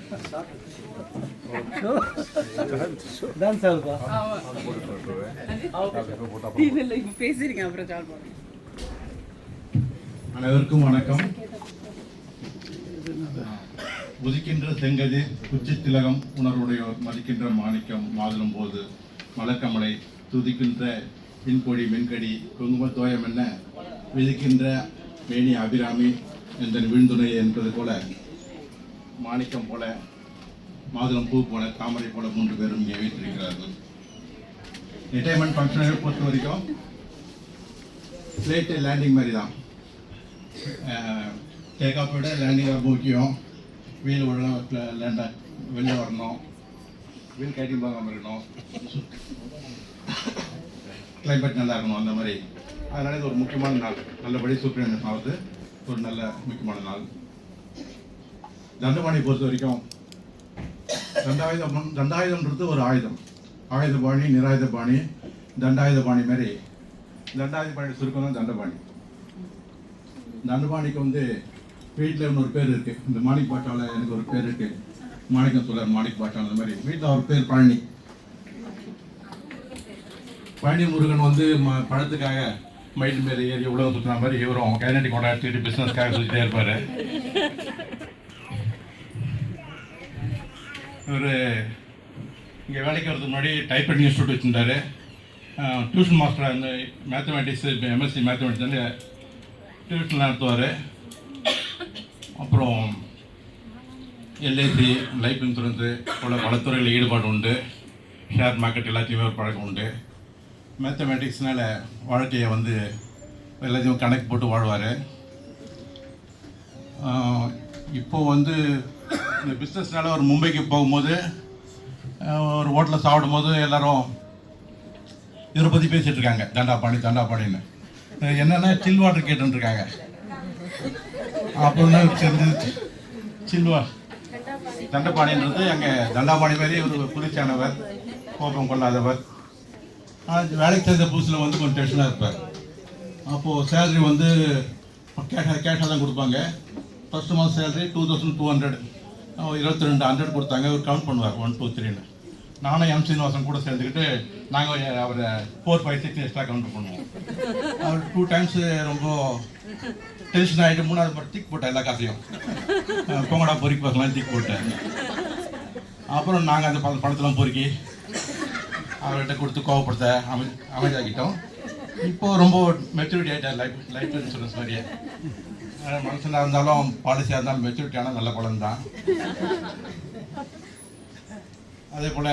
அனைவருக்கும் வணக்கம். உதிக்கின்ற செங்கதி உச்சி திலகம் உணர்வுடையோர் மதிக்கின்ற மாணிக்கம் மாதுளம் போது மலக்கமலை துதிக்கின்ற பின்கொடி மென்கடி குங்கும தோயம் என்ன விதிக்கின்ற மேனி அபிராமி என்ற விழுந்துணை என்பது போல மாணிக்கம் போல மாதுளம் பூ போல தாமரை போல 3 பேரும் இங்கே வைத்திருக்கிறார்கள். ரிட்டையர்மெண்ட் ஃபங்க்ஷனை பொறுத்த வரைக்கும் ஃப்ளைட்டு லேண்டிங் மாதிரி தான். டேக் ஆஃப் விட லேண்டிங் ரொம்ப முக்கியம். வீல் ஒழுங்காக லேண்டாக வெளில வரணும், வீல் கைட்டிங் பார்க்காமல் இருக்கணும், கிளைமேட் நல்லா இருக்கணும், அந்த மாதிரி. அதனால இது ஒரு முக்கியமான நாள். நல்லபடி சூப்பரேந்தன் ஆகுது ஒரு நல்ல முக்கியமான நாள். தண்டபாணி பொறுத்த வரைக்கும் தண்டாயுதம்ன்றது ஒரு ஆயுதம். ஆயுதபாணி, நிராயுதபாணி, தண்டாயுதபாணி மாதிரி. தண்டாயுதபாணி சுருக்கம் தான் தண்டபாணி. தண்டபாணிக்கு வந்து வீட்டில் இன்னொரு பேர் இருக்குது. இந்த மாணிக் பாட்டாவில் எனக்கு ஒரு பேர் இருக்குது, மாணிக்கம் சொல்ல மாணிக் பாட்டால். அந்த மாதிரி வீட்டில் அவர் பேர் பழனி. பழனி முருகன் வந்து பழத்துக்காக மயில் மேலே ஏறி உலகம் சுற்றுன மாதிரி இவரும் கைநட்டி கொண்டாடிட்டு பிஸ்னஸ்க்காக சுற்றிட்டே இருப்பார். இவர் இங்கே வேலைக்கு வரதுக்கு முன்னாடி டைப்ரைட்டிங் இன்ஸ்டியூட் வச்சுருந்தார். டியூஷன் மாஸ்டராக இருந்து மேத்தமெட்டிக்ஸ் எம்எஸ்சி மேத்தமெட்டிக்ஸ் வந்து டியூஷன் நடத்துவார். அப்புறம் எல்ஐசி, லைஃப் இன்சூரன்ஸு போல பல துறையில் ஈடுபாடு உண்டு. ஷேர் மார்க்கெட் எல்லாத்தையுமே ஒரு பழக்கம் உண்டு. மேத்தமெட்டிக்ஸ்னால் வாழ்க்கையை வந்து எல்லாத்தையும் கணக்கு போட்டு வாழ்வார். இப்போது வந்து இந்த பிஸ்னஸ்னால ஒரு மும்பைக்கு போகும்போது ஒரு ஹோட்டலில் சாப்பிடும் போது எல்லோரும் இதை பற்றி பேசிகிட்டு இருக்காங்க. தண்டாபாணின்னு என்னென்னா சில் வாட்டர் கேட்டுருக்காங்க. அப்புறம் தான் தெரிஞ்சு தண்டபாணின்றது அங்கே தண்டாபாணி மாதிரி ஒரு புரிச்சானவர், கோபம் கொள்ளாதவர். வேலைக்கு சேர்ந்த புதுசில் வந்து கொஞ்சம் டென்ஷனாக இருப்பார். அப்போது சேலரி வந்து கேஷாக தான் கொடுப்பாங்க. ஃபஸ்ட்டு மந்த் சேலரி 2200, 2200 கொடுத்தாங்க. ஒரு கவுண்ட் பண்ணுவார் 1 2 3ன்னு. நானும் எம் சீனிவாசன் கூட சேர்ந்துக்கிட்டு நாங்கள் அவரை 4 5 6 எக்ஸ்ட்ரா கவுண்ட் பண்ணுவோம். அவர் 2 டைம்ஸ் ரொம்ப டென்ஷன் ஆகிட்டு 3வது மட்டும் தீக்கு போட்டேன். எல்லா காசையும் பொங்கடா பொறுக்கி பார்க்கலாம் தீக்கு போட்டேன். அப்புறம் நாங்கள் அந்த பணத்தெல்லாம் பொறுக்கி அவர்கிட்ட கொடுத்து கோவப்படுத்த அமைதியாகிட்டோம். இப்போது ரொம்ப மெச்சூரிட்டி ஆகிட்டார். லைஃப் இன்சூரன்ஸ் மாதிரியே மனுஷனாக இருந்தாலும் பாலிசியாக இருந்தாலும் மெச்சூரிட்டியான நல்ல குழந்தை தான். அதே போல்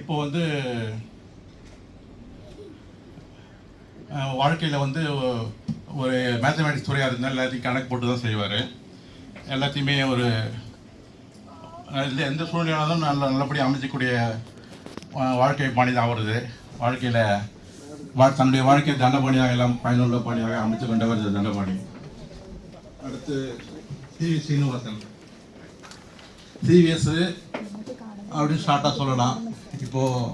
இப்போ வந்து வாழ்க்கையில் வந்து ஒரு மேத்தமெட்டிக்ஸ் துறையாக இருந்தால் எல்லாத்தையும் கணக்கு போட்டு தான் செய்வார். எல்லாத்தையுமே ஒரு எந்த சூழ்நிலையாலும் நல்லபடியாக அமைச்சக்கூடிய வாழ்க்கை பாணி தான் வருது. வாழ்க்கையில் தன்னுடைய வாழ்க்கையை தண்டபாணியாக எல்லாம் பயனுள்ள பாணியாக அமைத்து கொண்டவர் தண்டபாணி. அடுத்து சிவி சீனிவாசன். சிவிஎஸ் அப்படின்னு ஷார்ட்டாக சொல்லலாம். இப்போது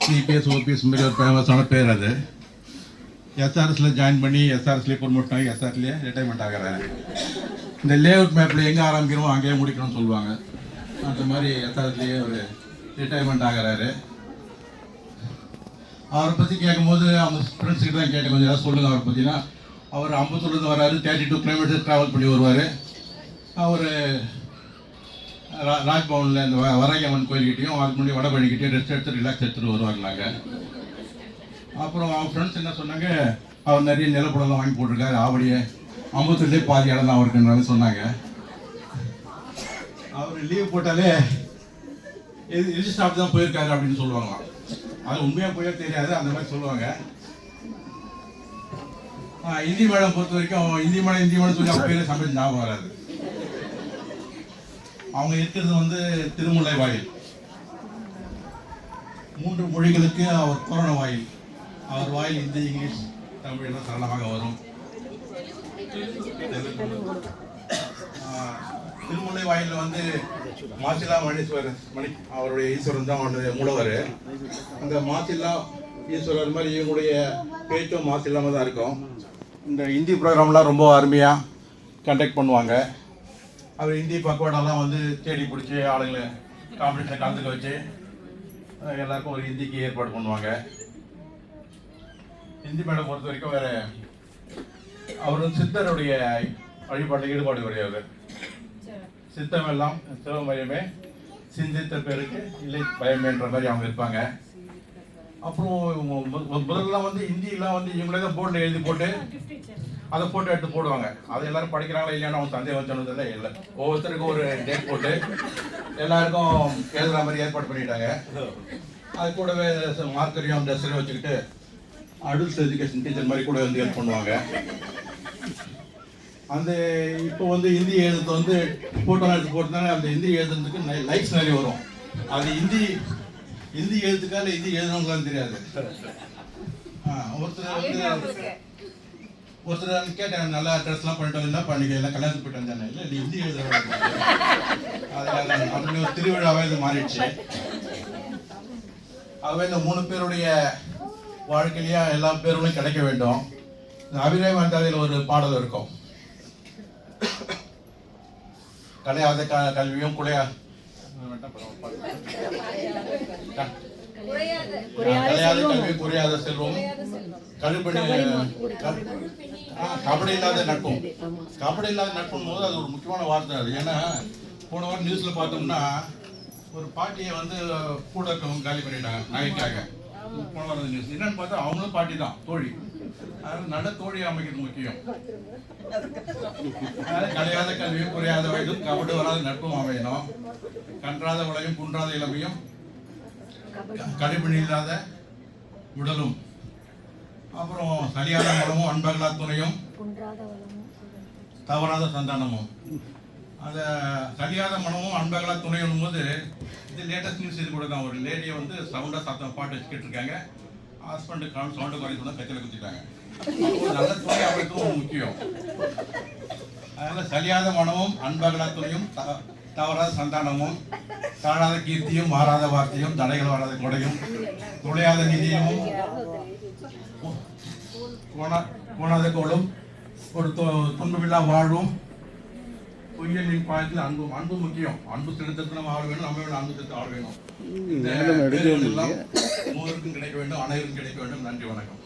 சிபிஎஸ் ஓபிஎஸ் மாரி ஒரு ஃபேமஸான பேர். அது எஸ்ஆர்எஸில் ஜாயின் பண்ணி எஸ்ஆர்எஸ்லேயே ப்ரொமோட் ஆகி எஸ்ஆர்எஸ்லேயே ரிட்டைர்மெண்ட் ஆகிறாரு. இந்த லேஅவுட் மேப்பில் எங்கே ஆரம்பிக்கணுமோ அங்கேயே முடிக்கணும்னு சொல்லுவாங்க. அந்த மாதிரி எஸ்ஆர்எஸ்லேயே ஒரு ரிட்டைர்மெண்ட் ஆகிறாரு. அவரை பற்றி கேட்கும்போது அவங்க ஃப்ரெண்ட்ஸுக்கிட்ட தான் கேட்டேன், கொஞ்சம் ஏதாவது சொல்லுங்கள் அவரை பற்றினா. அவர் அம்பத்தூர்லேருந்து வர்றாரு, 32 கிலோமீட்டர் ட்ராவல் பண்ணி வருவார். அவர் ராஜ்பவனில் இந்த வராகியம்மன் கோயில்கிட்டையும் அதுக்கு முன்னாடி வடபழனிக்கிட்டையும் ரெஸ்ட் எடுத்து ரிலாக்ஸ் எடுத்துகிட்டு வருவாங்களாங்க. அப்புறம் அவங்க ஃப்ரெண்ட்ஸ் என்ன சொன்னாங்க, அவர் நிறைய நிலப்படம்லாம் வாங்கி போட்டிருக்காரு, ஆவடியே அம்பத்தூர்லேயே பாதி இடம் தான் அவருக்குன்னு சொன்னாங்க. அவர் லீவ் போட்டாலே எது ஸ்டாப் தான் போயிருக்காரு அப்படின்னு சொல்லுவாங்களாம். அது உண்மையாக போயே தெரியாது, அந்த மாதிரி சொல்லுவாங்க. இந்தி மேடம் பொறுத்த வரைக்கும் இந்தி மேடம் சொல்லி அவங்க பேரே சமைச்சு ஞாபகம் வராது. அவங்க இருக்கிறது வந்து திருமுல்லை வாயில். 3 மொழிகளுக்கு அவர் தோரண வாயில். அவர் வாயில் இந்தி, இங்கிலீஷ், தமிழ் எல்லாம் சரளமாக வரும். திருமுல்லை வாயிலில் வந்து மாசிலா மணி அவருடைய ஈஸ்வரன் தான் மூலவர். அந்த மாசிலா ஈஸ்வரர் மாதிரி இவங்களுடைய பேச்சும் மாசில்லாமல் தான் இருக்கும். இந்த ஹிந்தி ப்ரோக்ராம்லாம் ரொம்ப அருமையாக கண்டக்ட் பண்ணுவாங்க. அவர் ஹிந்தி பக்கவாடெல்லாம் வந்து தேடி பிடிச்சி ஆளுங்களை காம்படிஷனை கலந்துக்க வச்சு எல்லாருக்கும் ஒரு ஹிந்திக்கு ஏற்பாடு பண்ணுவாங்க. ஹிந்தி மேடம் பொறுத்த வரைக்கும் வேறு அவர் வந்து சித்தருடைய வழிபாட்டில் ஈடுபாடு உடையவர். சித்தமெல்லாம் சிவமயமே சிந்தித்த பேருக்கு இல்லை பயமேன்ற மாதிரி அவங்க இருப்பாங்க. அப்புறம் முதல்லாம் வந்து ஹிந்தியெல்லாம் வந்து இவங்களே தான் போர்டில் எழுதி போட்டு அதை ஃபோட்டோ எடுத்து போடுவாங்க. அதை எல்லாரும் படிக்கிறாங்களா இல்லையான்னு அவங்க சந்தேகம் சொன்னதில்லை. இல்லை, ஒவ்வொருத்தருக்கும் ஒரு டேட் போட்டு எல்லாருக்கும் எழுதுகிற மாதிரி ஏற்பாடு பண்ணிட்டாங்க. அது கூடவே மார்க்கரையும் ட்ரெஸ்ஸையும் வச்சுக்கிட்டு அடல்ட் எஜுகேஷன் டீச்சர் மாதிரி கூட வந்து ஹெல்ப் பண்ணுவாங்க. அந்த இப்போ வந்து ஹிந்தி எழுதுறது வந்து ஃபோட்டோலாம் எடுத்து போட்டுனால அந்த ஹிந்தி எழுதுறதுக்கு லைக்ஸ் நிறைய வரும். அது ஹிந்தி எழுத்துக்கா இல்லை ஹிந்தி எழுதுனவங்களான்னு தெரியாது. ஒருத்தர் கேட்டேன், நல்லா ட்ரெஸ்லாம் பண்ணிட்டு வந்தா பண்ணிக்க, எல்லாம் கல்யாணத்துக்கு போயிட்டு வந்தானே. இல்லை நீ ஹிந்தி எழுதுற அதில் அப்படி ஒரு திருவிழாவே இது மாறிடுச்சு. ஆகவே இந்த 3 பேருடைய வாழ்க்கையிலேயே எல்லா பேர்களும் கிடைக்க வேண்டும். அபிராமி அந்தாதியில் ஒரு பாடல் இருக்கும், கலையாத கல்வியும் கலையாத கல்வி குறையாத செல்வம் கபடி இல்லாத நட்பும். கபடி இல்லாத நட்பும் போது அது ஒரு முக்கியமான வார்த்தை. அது ஏன்னா போன வாரம் நியூஸ்ல பார்த்தோம்னா ஒரு பாட்டியை வந்து கூட இருக்கவங்க காலி பண்ணிட்டாங்க நகைக்காக. போன வாரம் நியூஸ் என்னன்னு பார்த்தா அவங்களும் பாட்டி தான், தோழி. அதனால நல்ல தோழி அமைக்கிறது முக்கியம். கலையாத கல்வியும் குறையாத வயதும் கபடு வராத நட்பும் அமையணும். கன்றாத வளையும் குன்றாத இளமையும் கடிபிடி இல்லாத உடலும். அப்புறம் சரியான மனமும் அன்பகலா துணையும் தவறாத சந்தானமும். அந்த சரியாத மனமும் அன்பகலா துணையும் போது இது லேட்டஸ்ட் நியூஸ். இது கூட தான் ஒரு லேடியை வந்து சவுண்டாக சத்தம் பாட்டு வச்சுக்கிட்டு இருக்காங்க. ஹஸ்பண்டு சவுண்டு குறைய சொன்னால் கத்தியில் குத்திட்டாங்க. நல்ல துணை அவருக்கும் முக்கியம். அதனால் சரியாத மனமும் அன்பகலா துணையும் தவறாத சந்தானமும் தாழாத கீர்த்தியும் மாறாத வார்த்தையும் தடைகள் வராத கொடையும் துளையாத நிதியும் கோணாத கோளும் ஒரு துன்பமில்லா வாழ்வும் பொய்யலின் பாயத்தில் அன்பும். அன்பு முக்கியம். அன்பு செலுத்தத்து நம்ம ஆள வேணும், நம்ம வேணும் அன்பு செலுத்த ஆள வேணும். இந்த எல்லாம் 3 கிடைக்க வேண்டும், அனைவருக்கும் கிடைக்க வேண்டும். நன்றி, வணக்கம்.